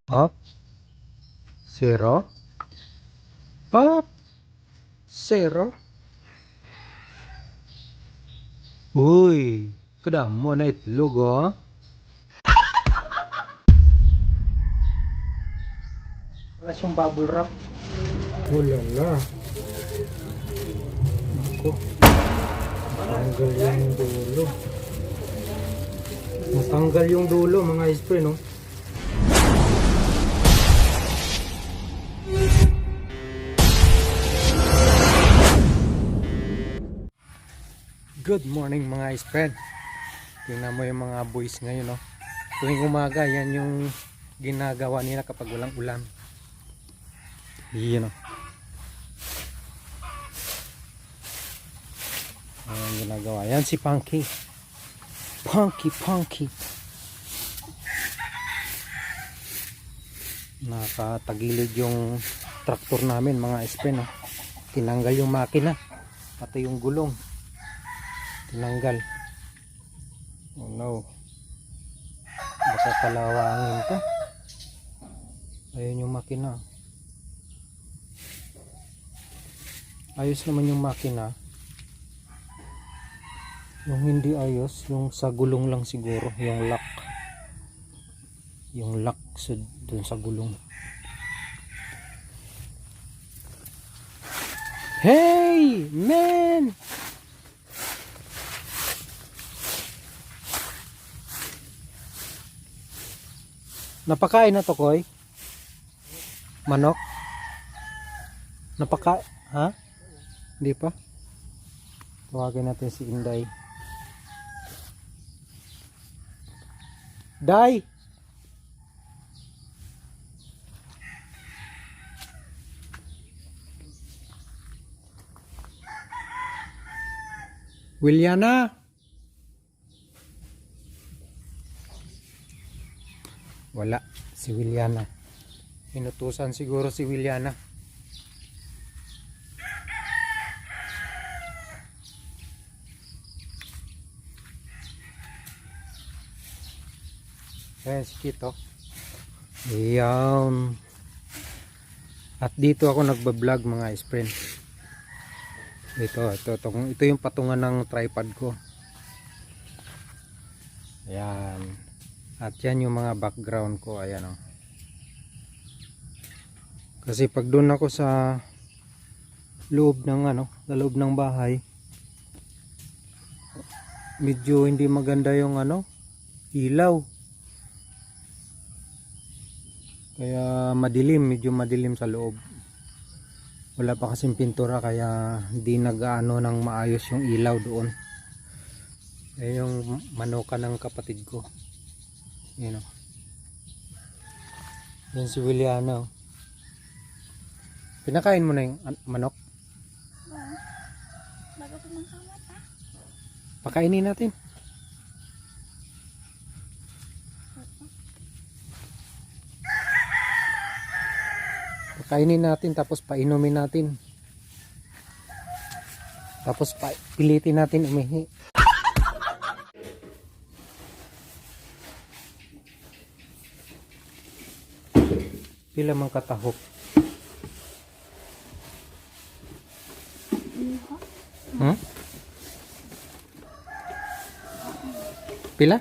Up, zero, up, zero. Uy, kadamo na itlog oh. Wala siyang bubble wrap. Wala na. Ako. Matanggal yung dulo. Matanggal yung dulo mga ispre no. Good morning mga ispre. Tingnan mo yung mga boys ngayon no. Tuwing umaga yan yung ginagawa nila kapag walang ulan. Yun o. Ayan ginagawa. Yan si Punky. Punky. Nakatagilid yung traktor namin mga ispre no. Tinanggal yung makina. Pati yung gulong. Tinanggal. Oh no. Baka kalawangin to. Ayun yung makina. Ayos naman yung makina. Yung hindi ayos, yung sa gulong lang siguro, yung lock. Yung lock dun sa gulong. Hey, man! Napakain na to, Koy? Manok? Ha? Hindi pa? Tawagin natin si Inday. Day! Williana! Wala, si Williana. Inutusan siguro si Williana. Ayan si Kito. Ayan. At dito ako nagbablog mga ispren. Ito yung patungan ng tripod ko. Ayan. At yan yung mga background ko. Ayan o. Kasi pag doon ako sa loob ng sa loob ng bahay, medyo hindi maganda yung ilaw. Kaya medyo madilim sa loob. Wala pa kasing pintura kaya hindi nag-aano ng maayos yung ilaw doon. Ayan yung manoka ng kapatid ko. Ayan o. Yan si Williana o. Pinakain mo na yung manok? Bago ko mangkawat ha? Pakainin natin. Pakainin natin tapos painumin natin. Tapos pilitin natin umihi. Pila mang katahok? Hmm? Pila?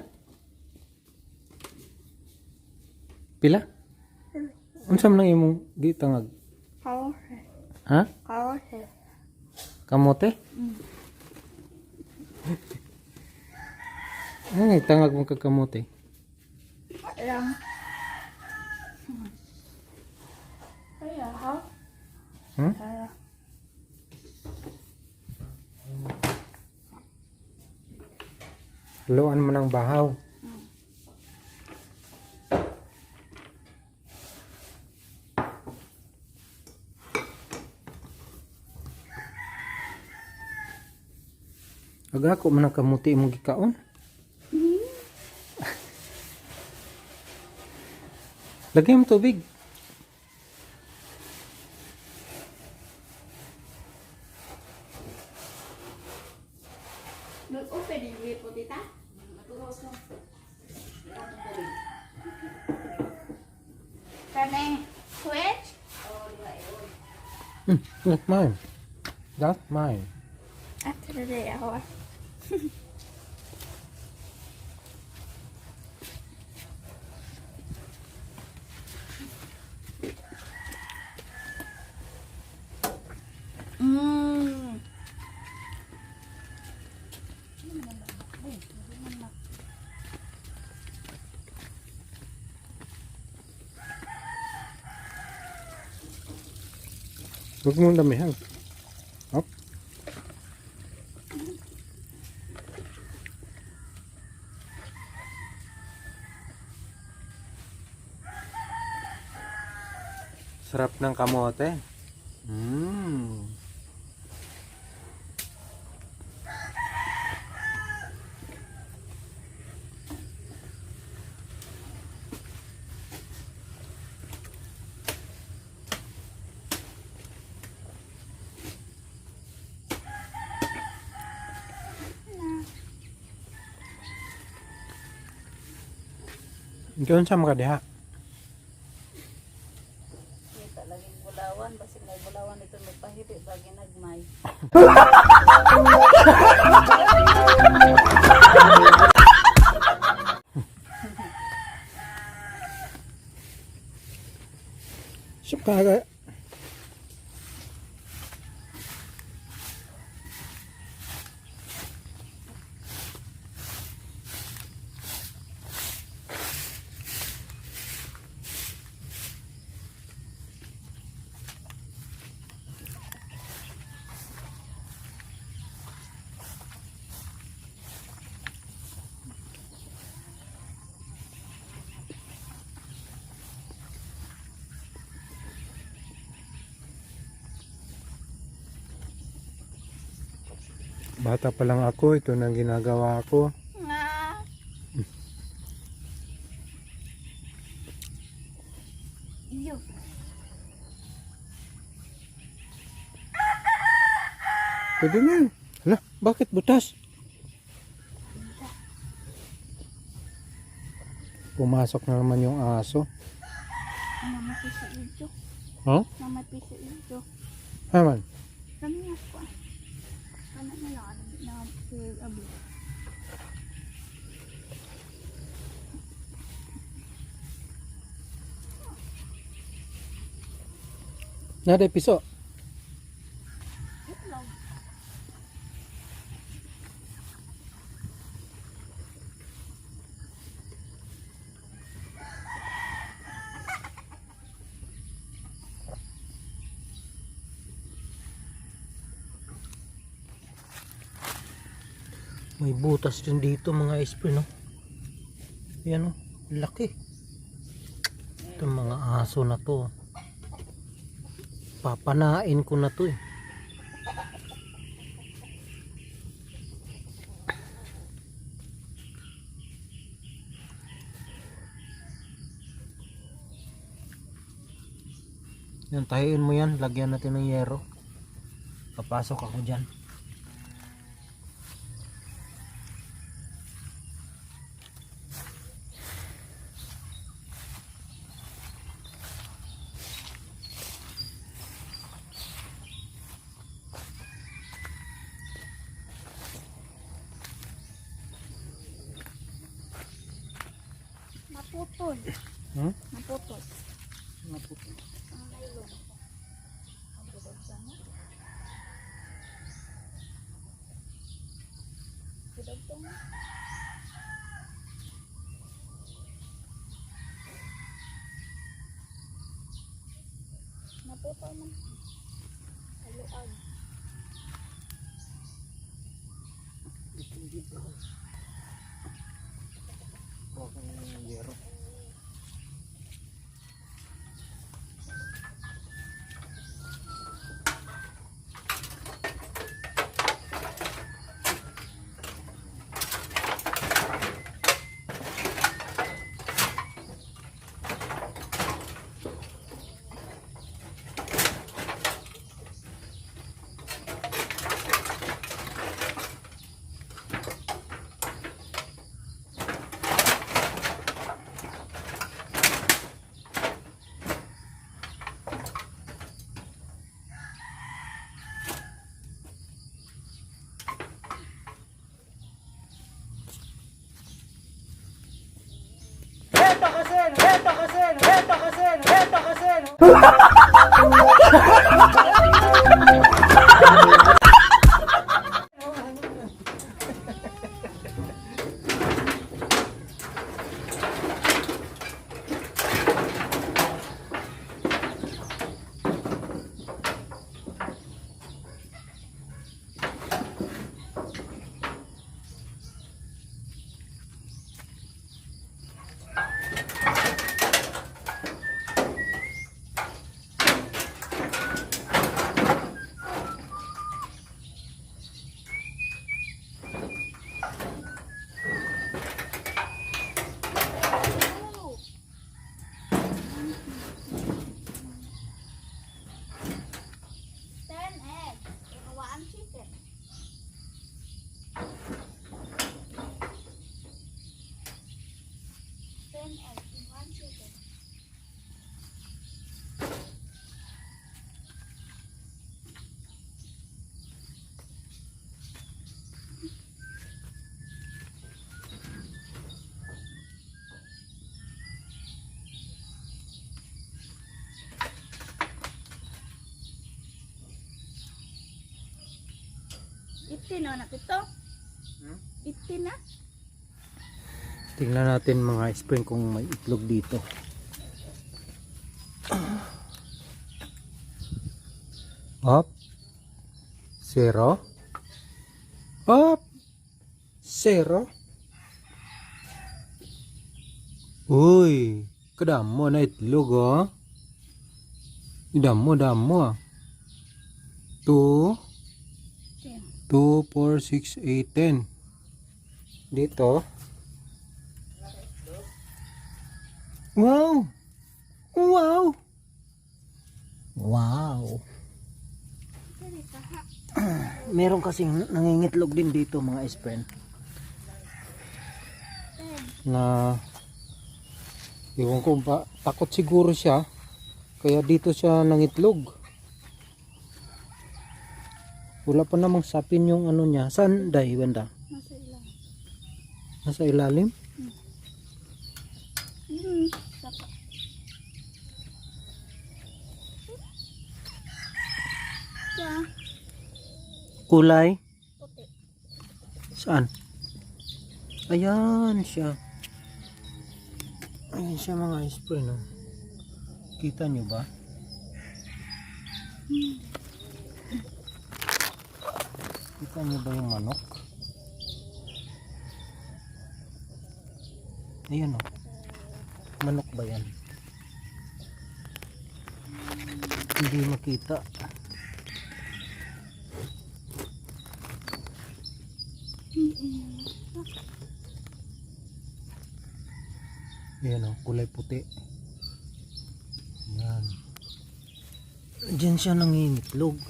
Pila? Unsa man imong gitangag? Karote. Ha? Karote. Kamote? Ay, tangag mo kag kamote. Lang. Kaya ha? Hmm? Kaya. Luan mo ng bahaw. Aga ko man ang kamuti imong gikaon. Lagyan mo tubig. Nag-open din po tita? Maturos ko. Kaneng switch? That's mine. That's mine. After the day ako. Mmm. Huwag mong damihan. Hop. Sarap ng kamote. Mmm. Ikaw sa mga diha. Kita lagi bulawan, basig may bulawan ito may pahiti bagi nagmay. Suka ka. Bata pa lang ako, ito na ginagawa ko. Nga. Iyo. Pwede na yan. Hala, bakit butas? Pumasok na naman yung aso. Namatay sa ilyo. Huh? Namatay sa ilyo. Haman. Kami ako. Ano na lang. Na abo. Nada piso. Itlog. May butas din dito mga espre, no? Yan, oh. Laki. Itong mga aso na to. Papanain ko na to, eh. Yan, tahiin mo yan. Lagyan natin ng yero. Papasok ako dyan. Naputol. Hmm? Naputol. Naputol. Ang nylon. Ang putol sana. Putol to nga. Naputol man. Haluag. Ten eggs and one chicken. Ten eggs and one chicken. Itin na ito. Itin na. Tingnan natin mga spring kung may itlog dito. Up. Zero. Up. Zero. Uy, kadamo na itlog oh. Damo. 2, 2, 4, 6, 8, 10. Dito. Wow! Meron kasing nangingitlog din dito mga spren. Na iwan ko ba, takot siguro siya. Kaya dito siya nangitlog. Wala pa namang sapin yung ano niya. Saan day, Wenda? Nasa ilang. Nasa ilalim? Saka. Siya. Kulay? Puti. Saan? Ayan siya. Ayan siya mga spray, no? Kita nyo ba? Kita nyo ba yung manok? Ayan o. Manok ba yan? Hindi makita. Ayan o, kulay puti. Ayan. Diyan siya nangingitlog.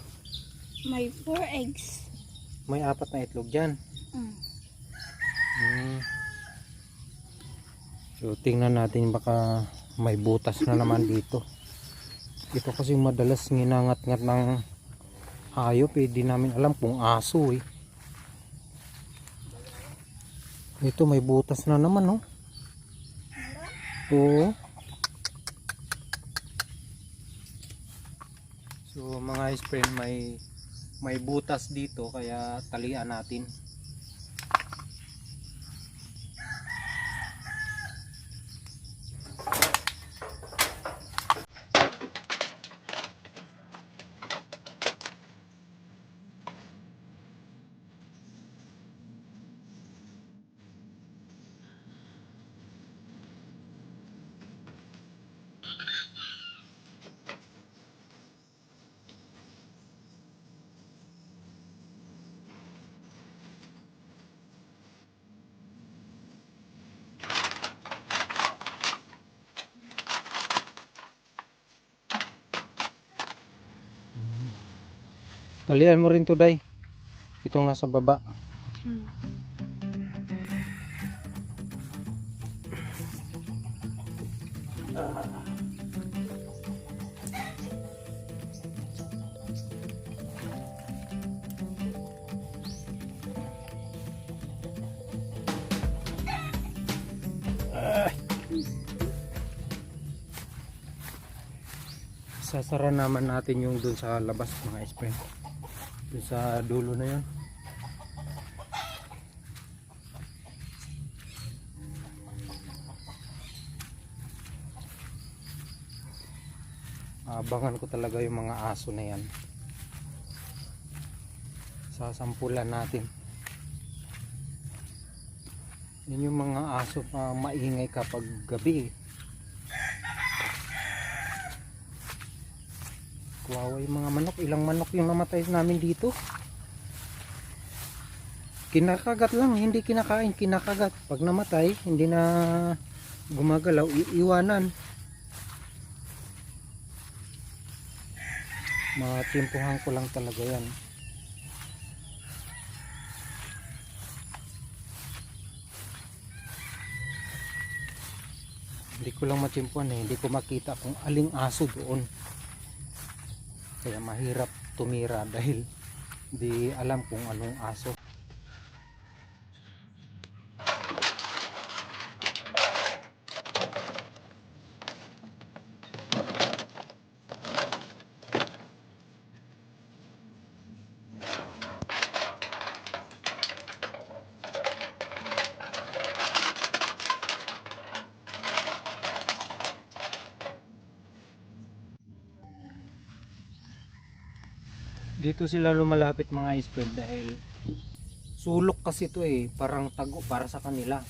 May 4 eggs. May 4 na itlog dyan. So tingnan natin baka may butas na naman dito. Ito kasi madalas nginangat-ngat ng hayop eh. Di namin alam kung aso eh. Ito may butas na naman oh. Oo. So mga friend, may butas dito kaya talian natin. Talian mo rin to, Day. Itong nasa baba. Sasara naman natin yung dun sa labas mga ispren. Dun sa dulo na yun. Abangan ko talaga yung mga aso na yan. Sasampulan natin. Yan yung mga aso pa maingay kapag gabi. Kawawa yung mga manok. Ilang manok yung namatay namin dito. Kinakagat lang, hindi kinakain, kinakagat. Pag namatay, hindi na gumagalaw, iiwanan. Mga timpuhan ko lang talaga yan. Hindi ko lang matimpuhan eh. Hindi ko makita kung aling aso doon. Kaya mahirap tumira dahil hindi alam kung anong aso. Dito sila lumalapit mga ispred dahil sulok kasi ito eh, parang tago para sa kanila.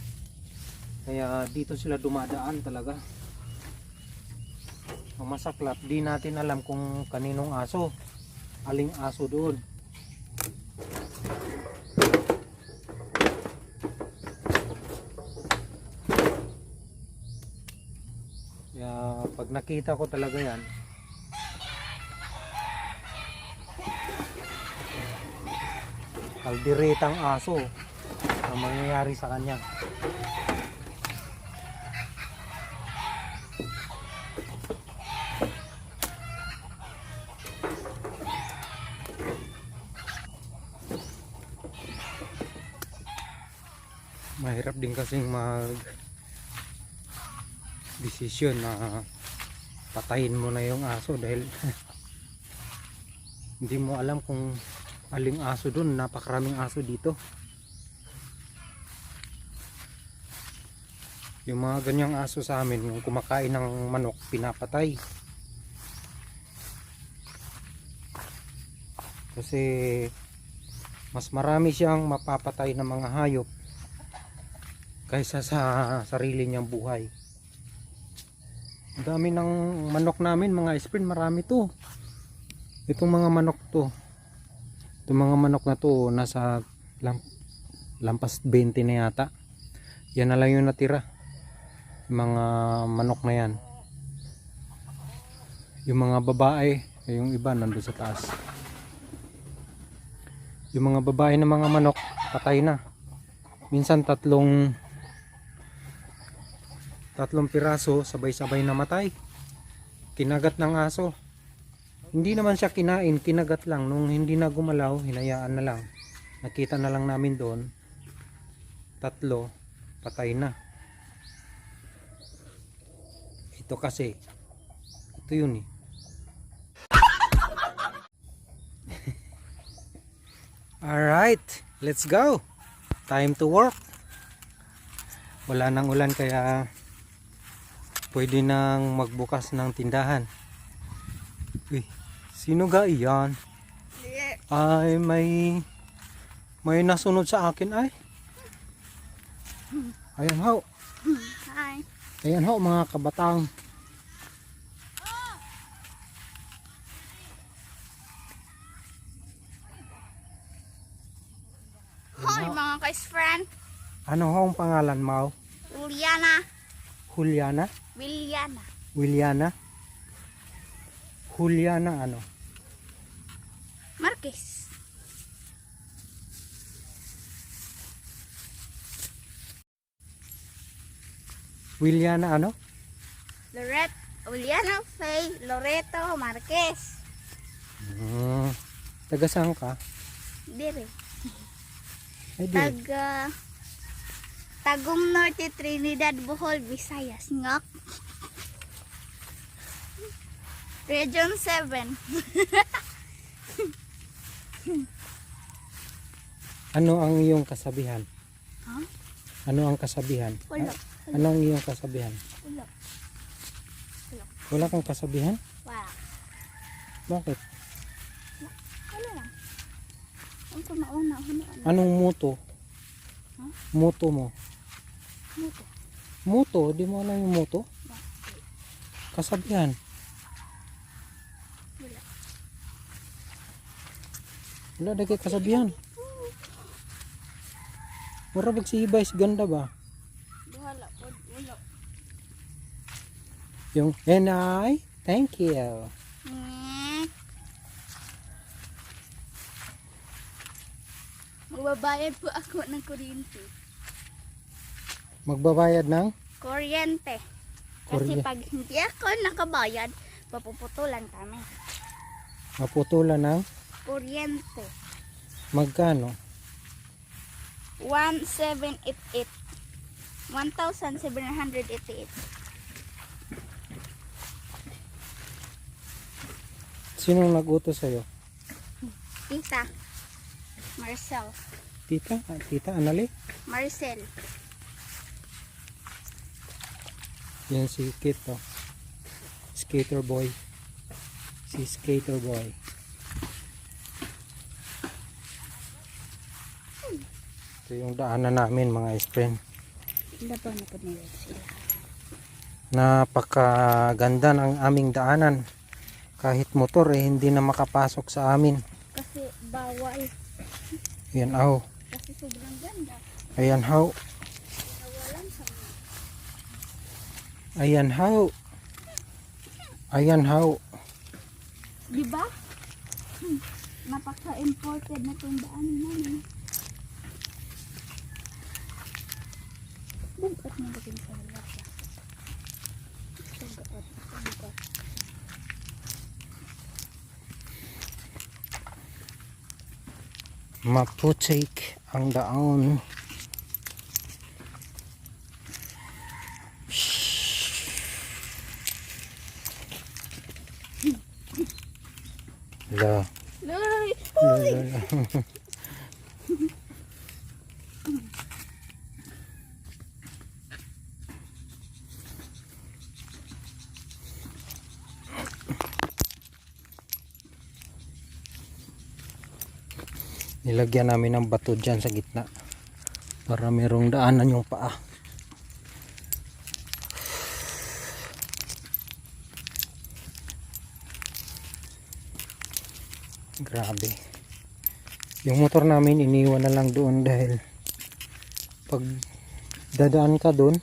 Kaya dito sila dumadaan talaga. Ang masaklap, di natin alam kung kaninong aso, aling aso doon. Kaya pag nakita ko talaga yan, kaldiretang aso ang mangyayari sa kanya. Mahirap din kasing mag desisyon na patayin mo na yung aso dahil hindi mo alam kung aling aso dun. Napakaraming aso dito. Yung mga ganyang aso sa amin, yung kumakain ng manok, pinapatay. Kasi mas marami siyang mapapatay ng mga hayop kaysa sa sarili niyang buhay. Ang dami ng manok namin mga ispren, marami to. Itong mga manok to, itong mga manok na to nasa lampas 20 na yata. Yan na lang yung natira, mga manok na yan. Yung mga babae, yung iba nandun sa taas. Yung mga babae na mga manok patay na. Minsan tatlong piraso sabay-sabay namatay. Kinagat ng aso. Hindi naman siya kinain, kinagat lang. Nung hindi na gumalaw, hinayaan na lang. Nakita na lang namin doon, 3 patay na. Ito kasi, ito yun eh. Alright, let's go. Time to work. Wala nang ulan kaya pwede nang magbukas ng tindahan. Uy, sino ga iyan? Ay, may nasunod sa akin ay. Ayan ho. Hi. Ayan ho mga kabatang. Hi mga ka-friend. Ano ho ang pangalan mo? Juliana. Juliana? Williana. Williana? Juliana ano? Marquez. Williana ano? Juliana Faye Loreto Marquez. Taga saan ka? Dire. Ay, di. Tagum Norte, Trinidad, Bohol, Visayas. Ngak. Region 7. Ano ang iyong kasabihan? Ha? Ano ang kasabihan? Wala. Ano ang iyong kasabihan? Wala. Wala kang kasabihan? Wala. Bakit? Wala lang. Ang kumauna. Anong muto? Ha? Muto mo? Muto. Muto? Di mo alam yung muto? Bakit? Kasabihan. Wala. Wala na kay kasabihan. Mura magsihibays ganda ba? Wala. Wala. Yung NI, thank you. Magbabayad po ako ng kuryente. Magbabayad ng Kuryente. Kasi pag hindi ako nakabayad, papuputulan kami. maputulan ng Kuryente. magkano? 1788. 1788. Sinong nag-utos sa'yo? Tita. Marcel. Tita? Tita, Anali? Marcel. Yan si Kit, oh. Skater boy. Si skater boy. Ito yung daanan namin mga friend. Hindi pa na po nila sila. Napakaganda ng aming daanan. Kahit motor eh hindi na makapasok sa amin. Kasi bawal. Yan aw. Kasi sobrang ganda. Ayan how. Nawalan sa mga. Ayan how. Ayan how. Diba? Napaka-imported na itong daan namin. Bukat na dating sa lasa. Bukat. Bukat. Maputik ang daan. La. Loy! La. Nilagyan namin ng bato dyan sa gitna para merong daanan yung paa. Grabe. Yung motor namin iniwan na lang doon dahil pag dadaan ka doon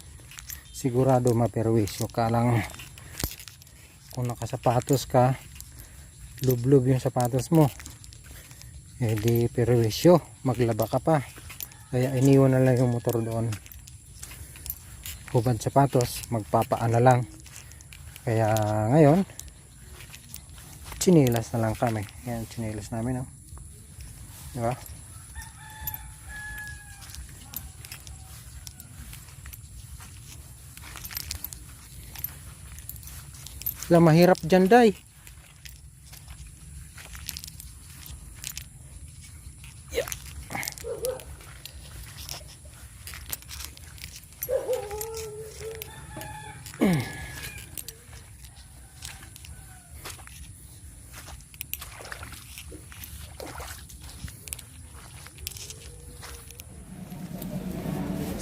sigurado maperwisyo ka lang. Kung nakasapatos ka, lublob yung sapatos mo, eh di perwisyo, maglaba ka pa. Kaya iniwan na lang yung motor doon. Hubad sapatos, magpapaan na lang. Kaya ngayon chinilas na lang kami. Yan, chinilas namin, oh. Diba? Wala, mahirap dyan, day. Yeah.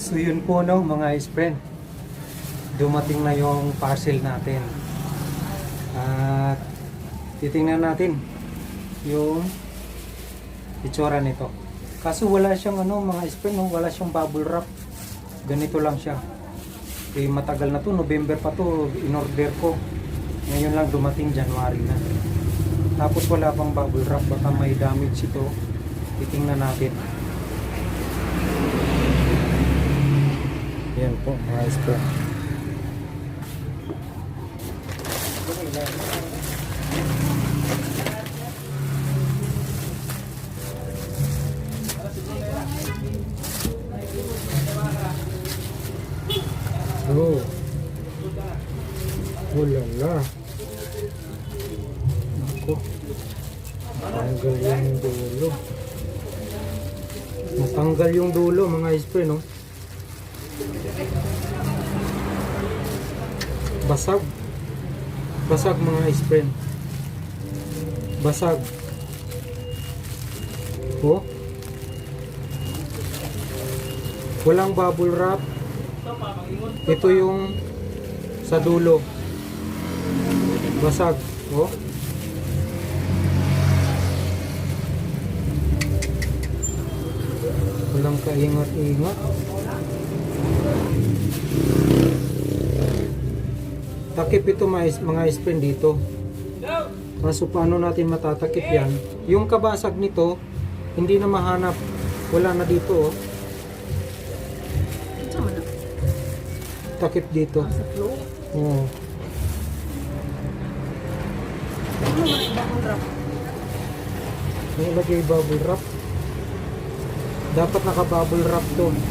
So yun po, no, mga friend, dumating na yung parcel natin at titingnan natin yung itsura nito. Kaso wala siyang mga friend, no, wala siyang bubble wrap, ganito lang siya. Eh, matagal na to, November pa to in order ko, ngayon lang dumating, January na. Tapos wala pang bubble wrap, baka may damage ito. Titingnan natin. Yan po mga friend. Oh. Oh la la. ko. Natanggal yung dulo. Natanggal yung dulo mga ispre, no? Basag. Basag mga ispre. Basag. Oh. Walang bubble wrap. Ito yung sa dulo. Basag. Oh. Walang kaingat-ingat. Takip ito mga spring dito. Kaso paano natin matatakip yan? Yung kabasag nito, hindi na mahanap. Wala na dito. Oh. Takip dito. Sa flow. Oo. Ano man yung bubble wrap? May ilagay bubble wrap. Dapat naka-bubble wrap to. Hindi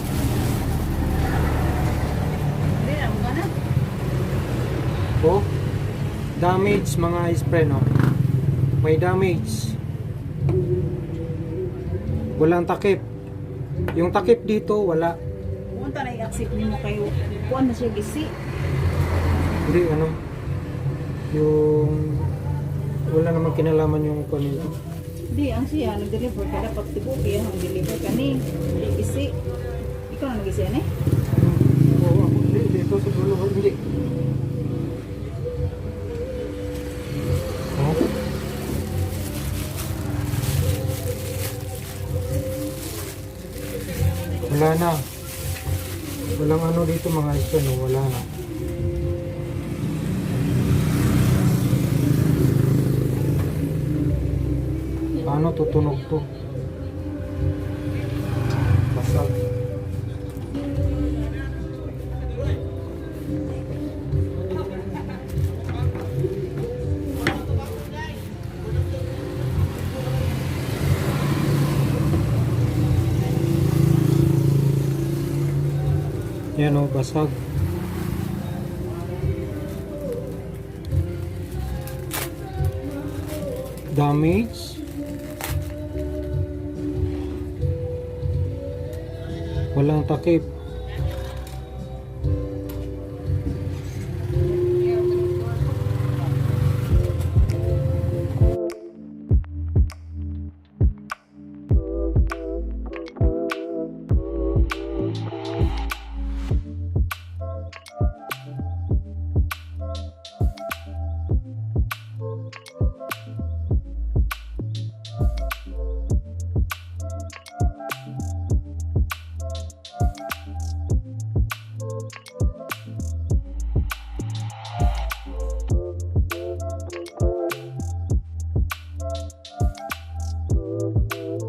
na, mga na. Oh. Damage mga spray, no? May damage. Walang takip. Yung takip dito, wala. Punta na i-accept mo kayo. Kuan na siya gisi. Hindi, ano? Yung... Wala namang kinalaman yung kanila. Hindi, ang siya, nag-deliver ka dapat tibuki ang deliver ka ni. Hindi gisi. Ikaw na nag-gisi yan eh? Oo, ako. Hindi, dito sa dulo. Hindi. Oh. Wala na. Walang ano dito mga isko, no? Wala na. Paano tutunog to? Basag. Yan o, basag. Damage. Walang takip.